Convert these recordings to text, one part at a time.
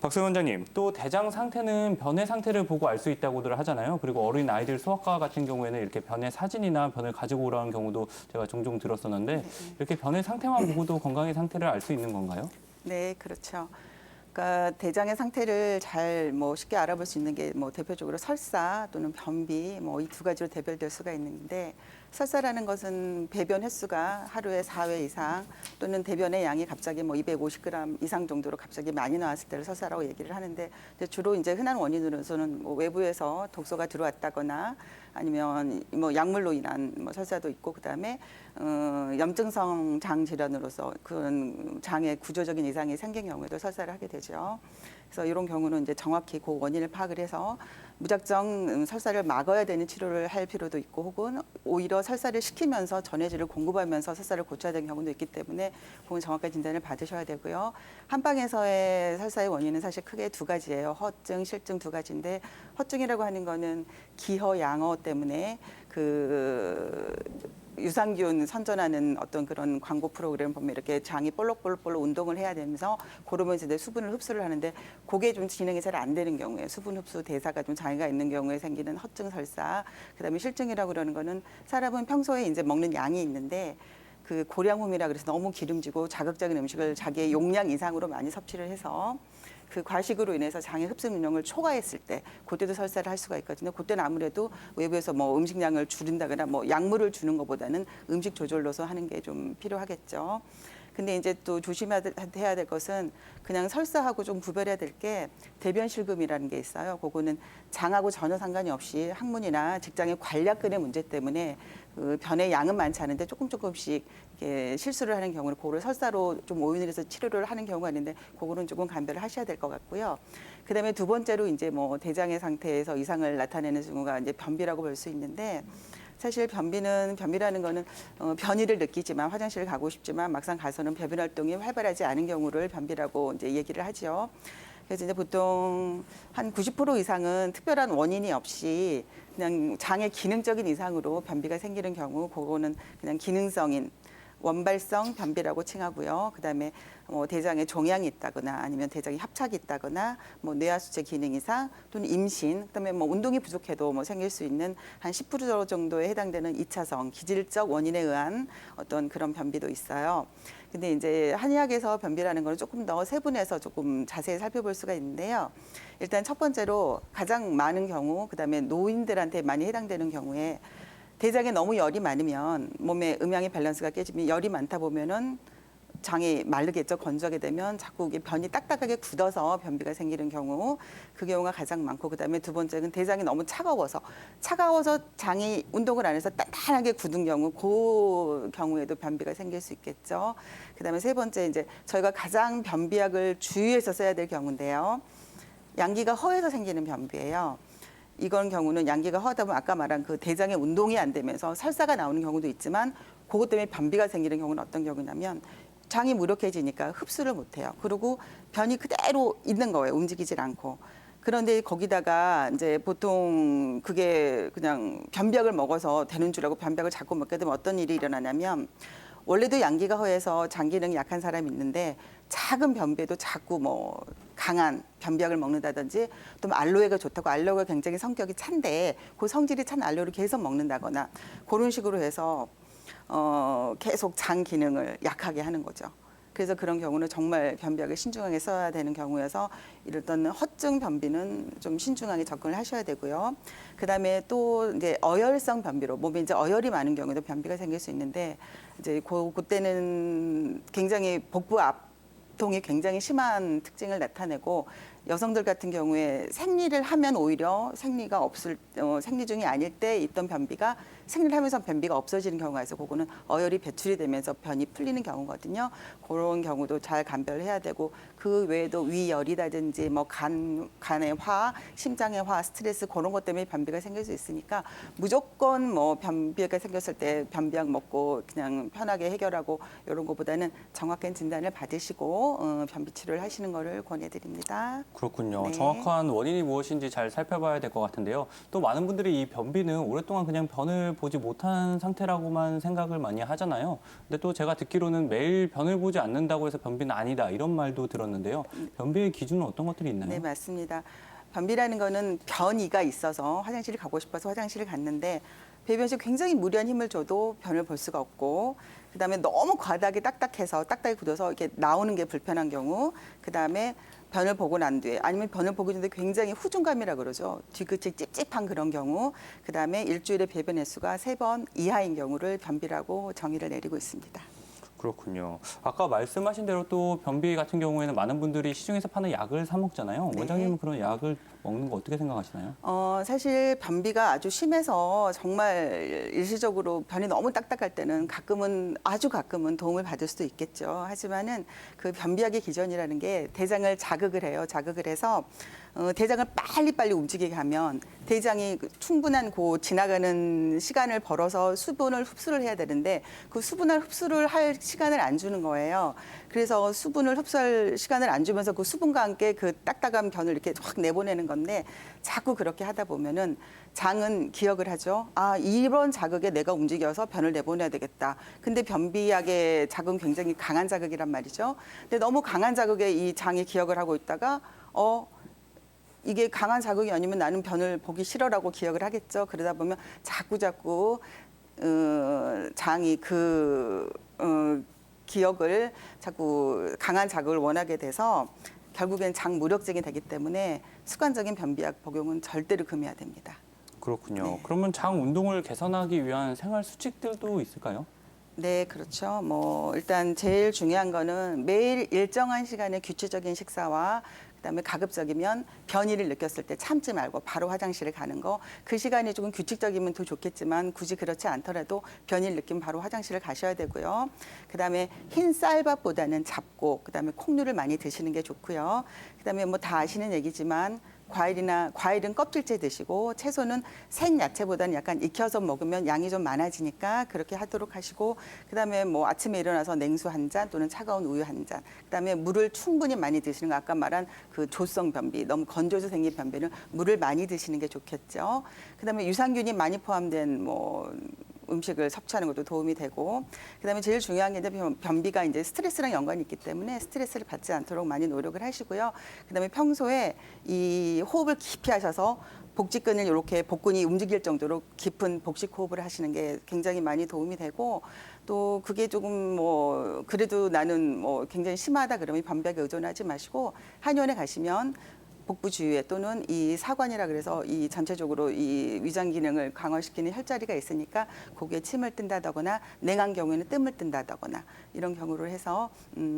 박소영 원장님, 또 대장 상태는 변의 상태를 보고 알 수 있다고들 하잖아요. 그리고 어린 아이들 소아과 같은 경우에는 이렇게 변의 사진이나 변을 가지고 오라는 경우도 제가 종종 들었었는데 이렇게 변의 상태만 보고도 건강의 상태를 알 수 있는 건가요? 네, 그렇죠. 그러니까 대장의 상태를 잘 쉽게 알아볼 수 있는 게 대표적으로 설사 또는 변비 이 두 가지로 대별될 수가 있는데 설사라는 것은 배변 횟수가 하루에 4회 이상 또는 대변의 양이 갑자기 250g 이상 정도로 갑자기 많이 나왔을 때를 설사라고 얘기를 하는데 주로 이제 흔한 원인으로서는 외부에서 독소가 들어왔다거나 아니면 약물로 인한 설사도 있고 그다음에 염증성 장 질환으로서 그런 장의 구조적인 이상이 생긴 경우에도 설사를 하게 되죠. 그래서 이런 경우는 이제 정확히 그 원인을 파악을 해서 무작정 설사를 막아야 되는 치료를 할 필요도 있고 혹은 오히려 설사를 시키면서 전해질을 공급하면서 설사를 고쳐야 되는 경우도 있기 때문에 그건 정확한 진단을 받으셔야 되고요. 한방에서의 설사의 원인은 사실 크게 두 가지예요. 허증, 실증 두 가지인데 허증이라고 하는 거는 기허, 양허 때문에 유산균 선전하는 어떤 그런 광고 프로그램 보면 이렇게 장이 볼록볼록 운동을 해야 되면서 그러면서 이제 수분을 흡수를 하는데 그게 좀 진행이 잘 안 되는 경우에 수분 흡수 대사가 좀 장애가 있는 경우에 생기는 허증 설사. 그다음에 실증이라고 그러는 거는 사람은 평소에 이제 먹는 양이 있는데 그 고량홈이라 그래서 너무 기름지고 자극적인 음식을 자기의 용량 이상으로 많이 섭취를 해서 그 과식으로 인해서 장의 흡수 능력을 초과했을 때 그때도 설사를 할 수가 있거든요. 그때는 아무래도 외부에서 음식량을 줄인다거나 약물을 주는 것보다는 음식 조절로서 하는 게 좀 필요하겠죠. 근데 이제 또 조심해야 될 것은 그냥 설사하고 좀 구별해야 될 게 대변 실금이라는 게 있어요. 그거는 장하고 전혀 상관이 없이 학문이나 직장의 관략근의 문제 때문에 그 변의 양은 많지 않은데 조금씩 이렇게 실수를 하는 경우는 그거를 설사로 좀 오인을 해서 치료를 하는 경우가 있는데 그거는 조금 감별을 하셔야 될 것 같고요. 그다음에 두 번째로 이제 대장의 상태에서 이상을 나타내는 경우가 이제 변비라고 볼 수 있는데 사실 변비라는 거는 변이를 느끼지만 화장실을 가고 싶지만 막상 가서는 배변 활동이 활발하지 않은 경우를 변비라고 이제 얘기를 하죠. 그래서 이제 보통 한 90% 이상은 특별한 원인이 없이 그냥 장의 기능적인 이상으로 변비가 생기는 경우, 그거는 그냥 기능성인 원발성 변비라고 칭하고요. 그다음에 대장에 종양이 있다거나 아니면 대장에 협착이 있다거나 뇌하수체 기능 이상 또는 임신, 그다음에 운동이 부족해도 생길 수 있는 한 10% 정도에 해당되는 2차성 기질적 원인에 의한 어떤 그런 변비도 있어요. 근데 이제 한의학에서 변비라는 걸 조금 더 세분해서 조금 자세히 살펴볼 수가 있는데요. 일단 첫 번째로 가장 많은 경우, 그다음에 노인들한테 많이 해당되는 경우에 대장에 너무 열이 많으면 몸의 음양의 밸런스가 깨지면 열이 많다 보면은 장이 마르겠죠. 건조하게 되면 자꾸 이게 변이 딱딱하게 굳어서 변비가 생기는 경우, 그 경우가 가장 많고, 그다음에 두 번째는 대장이 너무 차가워서 장이 운동을 안 해서 단단하게 굳은 경우, 그 경우에도 변비가 생길 수 있겠죠. 그다음에 세 번째 이제 저희가 가장 변비약을 주의해서 써야 될 경우인데요. 양기가 허해서 생기는 변비예요. 이건 경우는 양기가 허하다 보면 아까 말한 그 대장의 운동이 안 되면서 설사가 나오는 경우도 있지만 그것 때문에 변비가 생기는 경우는 어떤 경우냐면 장이 무력해지니까 흡수를 못해요. 그리고 변이 그대로 있는 거예요. 움직이질 않고. 그런데 거기다가 이제 보통 그게 그냥 변비약을 먹어서 되는 줄 알고 변비약을 자꾸 먹게 되면 어떤 일이 일어나냐면 원래도 양기가 허해서 장 기능이 약한 사람이 있는데 작은 변비에도 자꾸 강한 변비약을 먹는다든지 또 알로에가 좋다고 알로에가 굉장히 성격이 찬데 그 성질이 찬 알로에를 계속 먹는다거나 그런 식으로 해서 계속 장 기능을 약하게 하는 거죠. 그래서 그런 경우는 정말 변비약을 신중하게 써야 되는 경우여서 이랬던 허증 변비는 좀 신중하게 접근을 하셔야 되고요. 그다음에 또 이제 어열성 변비로 몸에 이제 어열이 많은 경우에도 변비가 생길 수 있는데 이제 그때는 굉장히 복부 압통이 굉장히 심한 특징을 나타내고 여성들 같은 경우에 생리를 하면 오히려 생리 중이 아닐 때 있던 변비가 생리를 하면서 변비가 없어지는 경우가 있어서 그거는 어혈이 배출이 되면서 변이 풀리는 경우거든요. 그런 경우도 잘 감별해야 되고 그 외에도 위열이라든지 간의 화, 심장의 화, 스트레스 그런 것 때문에 변비가 생길 수 있으니까 무조건 변비가 생겼을 때 변비약 먹고 그냥 편하게 해결하고 이런 것보다는 정확한 진단을 받으시고 변비 치료를 하시는 거를 권해드립니다. 그렇군요. 네. 정확한 원인이 무엇인지 잘 살펴봐야 될 것 같은데요. 또 많은 분들이 이 변비는 오랫동안 그냥 변을 보지 못한 상태라고만 생각을 많이 하잖아요. 근데 또 제가 듣기로는 매일 변을 보지 않는다고 해서 변비는 아니다 이런 말도 들었는데요. 변비의 기준은 어떤 것들이 있나요? 네, 맞습니다. 변비라는 거는 변이가 있어서 화장실을 가고 싶어서 화장실을 갔는데 배변시 굉장히 무리한 힘을 줘도 변을 볼 수가 없고 그다음에 너무 과다하게 딱딱해서 딱딱이 굳어서 이렇게 나오는 게 불편한 경우 그다음에 변을 보고 난 뒤에 아니면 변을 보기 전에 굉장히 후중감이라 그러죠. 뒤끝이 찝찝한 그런 경우 그다음에 일주일에 배변 횟수가 3번 이하인 경우를 변비라고 정의를 내리고 있습니다. 그렇군요. 아까 말씀하신 대로 또 변비 같은 경우에는 많은 분들이 시중에서 파는 약을 사 먹잖아요. 네. 원장님은 그런 약을 먹는 거 어떻게 생각하시나요? 사실 변비가 아주 심해서 정말 일시적으로 변이 너무 딱딱할 때는 가끔은 아주 가끔은 도움을 받을 수도 있겠죠. 하지만은 그 변비약의 기전이라는 게 대장을 자극을 해요. 자극을 해서 대장을 빨리빨리 움직이게 하면 대장이 충분한 지나가는 시간을 벌어서 수분을 흡수를 해야 되는데 그 수분을 흡수를 할 시간을 안 주는 거예요. 그래서 수분을 흡수할 시간을 안 주면서 그 수분과 함께 그 딱딱한 변을 이렇게 확 내보내는 건데 자꾸 그렇게 하다 보면은 장은 기억을 하죠. 아, 이런 자극에 내가 움직여서 변을 내보내야 되겠다. 근데 변비약의 자극은 굉장히 강한 자극이란 말이죠. 근데 너무 강한 자극에 이 장이 기억을 하고 있다가 이게 강한 자극이 아니면 나는 변을 보기 싫어라고 기억을 하겠죠. 그러다 보면 자꾸 장이 기억을 자꾸 강한 자극을 원하게 돼서 결국엔 장 무력증이 되기 때문에 습관적인 변비약 복용은 절대로 금해야 됩니다. 그렇군요. 네. 그러면 장 운동을 개선하기 위한 생활 수칙들도 있을까요? 네, 그렇죠. 일단 제일 중요한 거는 매일 일정한 시간에 규칙적인 식사와 그다음에 가급적이면 변이를 느꼈을 때 참지 말고 바로 화장실에 가는 거. 그 시간이 조금 규칙적이면 더 좋겠지만 굳이 그렇지 않더라도 변이를 느끼면 바로 화장실을 가셔야 되고요. 그다음에 흰 쌀밥보다는 잡곡, 그다음에 콩류를 많이 드시는 게 좋고요. 그다음에 다 아시는 얘기지만 과일은 껍질째 드시고 채소는 생야채보다는 약간 익혀서 먹으면 양이 좀 많아지니까 그렇게 하도록 하시고 그다음에 아침에 일어나서 냉수 한 잔 또는 차가운 우유 한 잔. 그다음에 물을 충분히 많이 드시는 거 아까 말한 그 조성 변비 너무 건조해서 생긴 변비는 물을 많이 드시는 게 좋겠죠. 그다음에 유산균이 많이 포함된 음식을 섭취하는 것도 도움이 되고 그다음에 제일 중요한 게 이제 변비가 이제 스트레스랑 연관이 있기 때문에 스트레스를 받지 않도록 많이 노력을 하시고요. 그다음에 평소에 이 호흡을 깊이 하셔서 복직근을 이렇게 복근이 움직일 정도로 깊은 복식 호흡을 하시는 게 굉장히 많이 도움이 되고 또 그게 조금 그래도 나는 굉장히 심하다 그러면 변비약에 의존하지 마시고 한의원에 가시면 복부 주위에 또는 이 사관이라 그래서 이 전체적으로 이 위장 기능을 강화시키는 혈자리가 있으니까 거기에 침을 뜬다거나 냉한 경우에는 뜸을 뜬다거나 이런 경우를 해서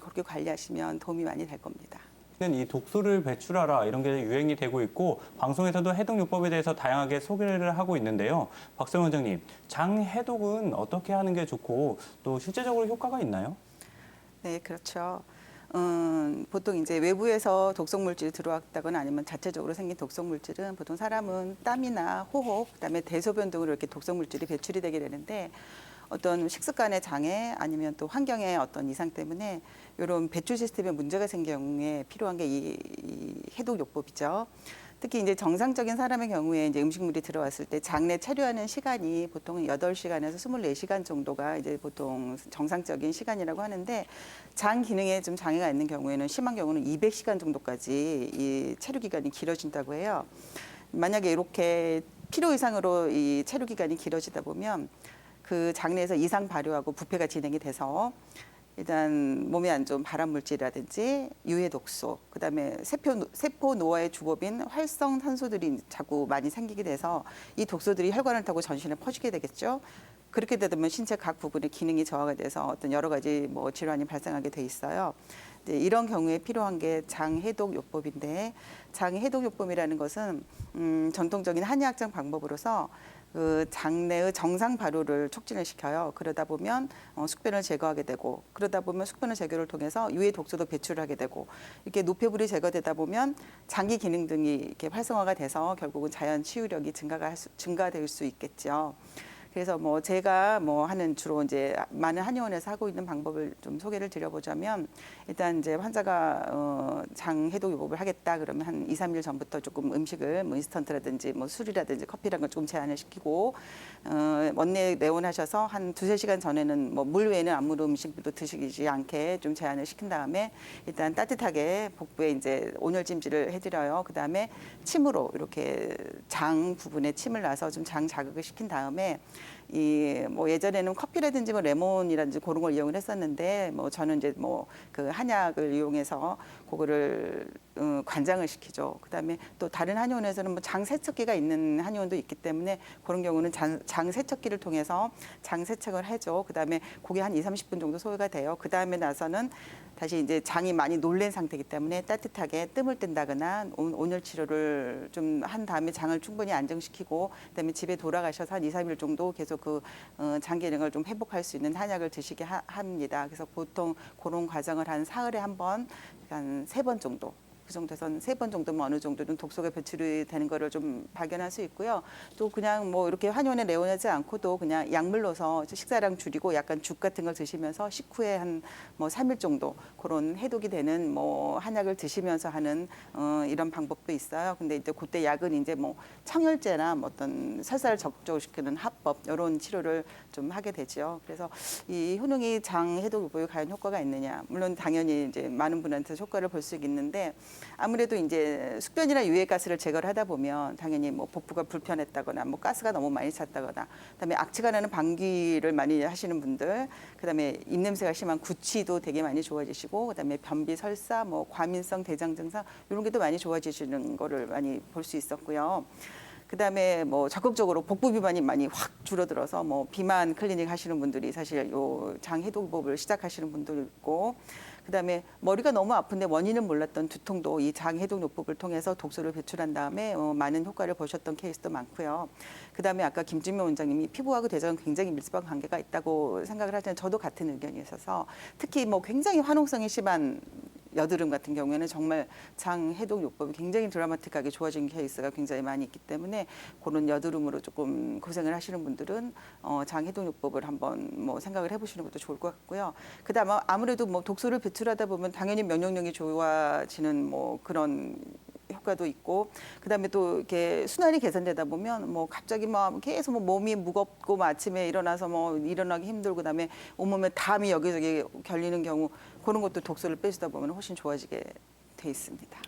그렇게 관리하시면 도움이 많이 될 겁니다. 이 독소를 배출하라 이런 게 유행이 되고 있고 방송에서도 해독요법에 대해서 다양하게 소개를 하고 있는데요. 박세훈 원장님, 장 해독은 어떻게 하는 게 좋고 또 실제적으로 효과가 있나요? 네, 그렇죠. 보통 이제 외부에서 독성 물질이 들어왔다거나 아니면 자체적으로 생긴 독성 물질은 보통 사람은 땀이나 호흡, 그다음에 대소변 등으로 이렇게 독성 물질이 배출이 되게 되는데 어떤 식습관의 장애 아니면 또 환경의 어떤 이상 때문에 이런 배출 시스템에 문제가 생긴 경우에 필요한 게 이 해독요법이죠. 특히 이제 정상적인 사람의 경우에 이제 음식물이 들어왔을 때 장내 체류하는 시간이 보통 8시간에서 24시간 정도가 이제 보통 정상적인 시간이라고 하는데 장 기능에 좀 장애가 있는 경우에는 심한 경우는 200시간 정도까지 이 체류 기간이 길어진다고 해요. 만약에 이렇게 필요 이상으로 이 체류 기간이 길어지다 보면 그 장내에서 이상 발효하고 부패가 진행이 돼서 일단 몸에 안 좋은 발암 물질이라든지 유해 독소, 그다음에 세포 노화의 주법인 활성 산소들이 자꾸 많이 생기게 돼서 이 독소들이 혈관을 타고 전신에 퍼지게 되겠죠. 그렇게 되면 신체 각 부분의 기능이 저하가 돼서 어떤 여러 가지 질환이 발생하게 돼 있어요. 이런 경우에 필요한 게 장해독요법인데 장해독요법이라는 것은 전통적인 한의학적 방법으로서 그 장내의 정상 발효를 촉진을 시켜요. 그러다 보면 숙변을 제거하게 되고 그러다 보면 숙변의 제거를 통해서 유해 독소도 배출하게 되고 이렇게 노폐물이 제거되다 보면 장기 기능 등이 이렇게 활성화가 돼서 결국은 자연 치유력이 증가될 수 있겠죠. 그래서 뭐 제가 뭐 하는 주로 이제 많은 한의원에서 하고 있는 방법을 좀 소개를 드려보자면 일단 이제 환자가 장 해독 요법을 하겠다 그러면 한 2, 3일 전부터 조금 음식을 뭐 인스턴트라든지 뭐 술이라든지 커피라는 걸 조금 제한을 시키고 원내 내원하셔서 한 2~3시간 전에는 뭐 물 외에는 아무런 음식도 드시지 않게 좀 제한을 시킨 다음에 일단 따뜻하게 복부에 이제 온열찜질을 해드려요. 그 다음에 침으로 이렇게 장 부분에 침을 놔서 좀 장 자극을 시킨 다음에 이 뭐 예전에는 커피라든지 뭐 레몬이라든지 그런 걸 이용을 했었는데 뭐 저는 이제 뭐 그 한약을 이용해서 그거를 관장을 시키죠. 그다음에 또 다른 한의원에서는 뭐 장 세척기가 있는 한의원도 있기 때문에 그런 경우는 장 세척기를 통해서 장 세척을 해줘. 그다음에 그게 한 2~30분 정도 소요가 돼요. 그다음에 나서는 다시 이제 장이 많이 놀란 상태이기 때문에 따뜻하게 뜸을 뜬다거나 온열 치료를 좀 한 다음에 장을 충분히 안정시키고 그다음에 집에 돌아가셔서 한 2, 3일 정도 계속 그 장 기능을 좀 회복할 수 있는 한약을 드시게 합니다. 그래서 보통 그런 과정을 한 사흘에 한 번, 한 3번 정도. 그 정도에서 3번 정도면 어느 정도는 독소가 배출이 되는 거를 좀 발견할 수 있고요. 또 그냥 뭐 이렇게 한의원에 내원하지 않고도 그냥 약물 넣어서 식사량 줄이고 약간 죽 같은 걸 드시면서 식후에 한 뭐 3일 정도 그런 해독이 되는 뭐 한약을 드시면서 하는 이런 방법도 있어요. 근데 이제 그때 약은 이제 뭐 청열제나 뭐 어떤 설사를 적절시키는 합법 이런 치료를 좀 하게 되죠. 그래서 이 효능이 장 해독 요법에 과연 효과가 있느냐? 물론 당연히 이제 많은 분한테 효과를 볼 수 있는데 아무래도 이제 숙변이나 유해가스를 제거를 하다 보면 당연히 뭐 복부가 불편했다거나 뭐 가스가 너무 많이 찼다거나 그다음에 악취가 나는 방귀를 많이 하시는 분들 그다음에 입냄새가 심한 구취도 되게 많이 좋아지시고 그다음에 변비 설사 뭐 과민성 대장 증상 이런 게 또 많이 좋아지시는 거를 많이 볼 수 있었고요. 그다음에 뭐 적극적으로 복부 비만이 많이 확 줄어들어서 뭐 비만 클리닉 하시는 분들이 사실 요 장 해독법을 시작하시는 분도 있고 그다음에 머리가 너무 아픈데 원인은 몰랐던 두통도 이 장 해독 요법을 통해서 독소를 배출한 다음에 많은 효과를 보셨던 케이스도 많고요. 그다음에 아까 김진명 원장님이 피부하고 대장은 굉장히 밀접한 관계가 있다고 생각을 하지만 저도 같은 의견이 있어서 특히 뭐 굉장히 화농성이 심한 여드름 같은 경우에는 정말 장 해독 요법이 굉장히 드라마틱하게 좋아진 케이스가 굉장히 많이 있기 때문에 그런 여드름으로 조금 고생을 하시는 분들은 장 해독 요법을 한번 뭐 생각을 해보시는 것도 좋을 것 같고요. 그다음에 아무래도 뭐 독소를 배출하다 보면 당연히 면역력이 좋아지는 뭐 그런 효과도 있고 그다음에 또 이렇게 순환이 개선되다 보면 뭐 갑자기 막 계속 뭐 몸이 무겁고 뭐 아침에 일어나서 뭐 일어나기 힘들고 그다음에 온몸에 담이 여기저기 결리는 경우 그런 것도 독소를 빼주다 보면 훨씬 좋아지게 돼 있습니다.